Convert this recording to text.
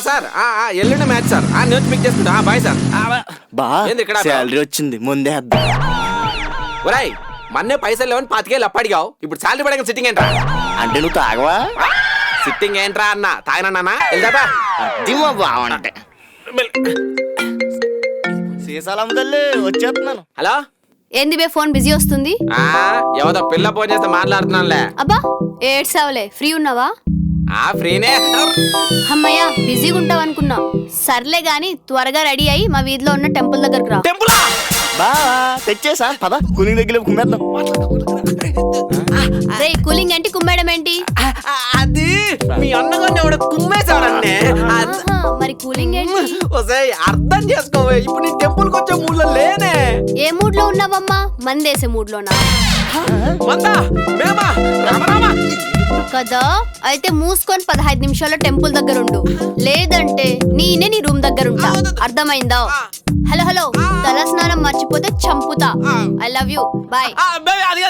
Sir ఎల్లుండి match sir నేను pick చేసుకుంటా బాయ్ సార్ బా ఏంది ఇక్కడ శాలరీ వచ్చింది ముందే ఒరాయ్ మొన్నే పైసలు లేవని 25,000 అప్పడిగావు ఇప్పుడు శాలరీ పడక సిట్టింగ్ ఏంట్రా అంటే నువ్వు తాగవా సిట్టింగ్ ఏంట్రా అన్న తాగనన్నా వెళ్దాపా అది మా బావంటే సీసాలు అమ్ముతల్లి వచ్చేస్తున్నాను. హలో ఏంది బే ఫోన్ బిజీ వస్తుంది? ఎవరో పిల్ల ఫోన్ చేస్తే మాట్లాడుతున్నానులే. అబ్బా ఏడ్సావులే, ఫ్రీ ఉన్నావా? ఫ్రీనే. అమ్మయ్యా బిజీగా ఉంటావు అనుకున్నా. సర్లే గాని త్వరగా రెడీ అయ్యి మా వీధిలో ఉన్న టెంపుల్ దగ్గరకు రా. టెంపుల్ బా తెచ్చేసా పద కూలింగ్ దగ్గర కుమ్మేద్దాం. రే కూలింగ్ ఏంటి కుమ్మేయడం ఏంటి? అది మీ అన్నగారిని ఎవడ కుమ్మేశాడన్నే. మరి కూలింగ్ ఏంటి? ఒసేయ్ అర్థం చేసుకోవే, ఇప్పుడు నీ టెంపుల్ కి వచ్చే మూడ్ లో లేనే. ఏ మూడ్ లో ఉన్నావమ్మా? మందేసే మూడ్ లోనా? మందా మేమా రామరామ కదా అయితే మూసుకొని 15 నిమిషాల్లో టెంపుల్ దగ్గర ఉండు, లేదంటే నేనే నీ రూమ్ దగ్గర ఉంటా. అర్థమైందా? హలో హలో తల స్నానం మర్చిపోతే చంపుతా. I love you, boy. అది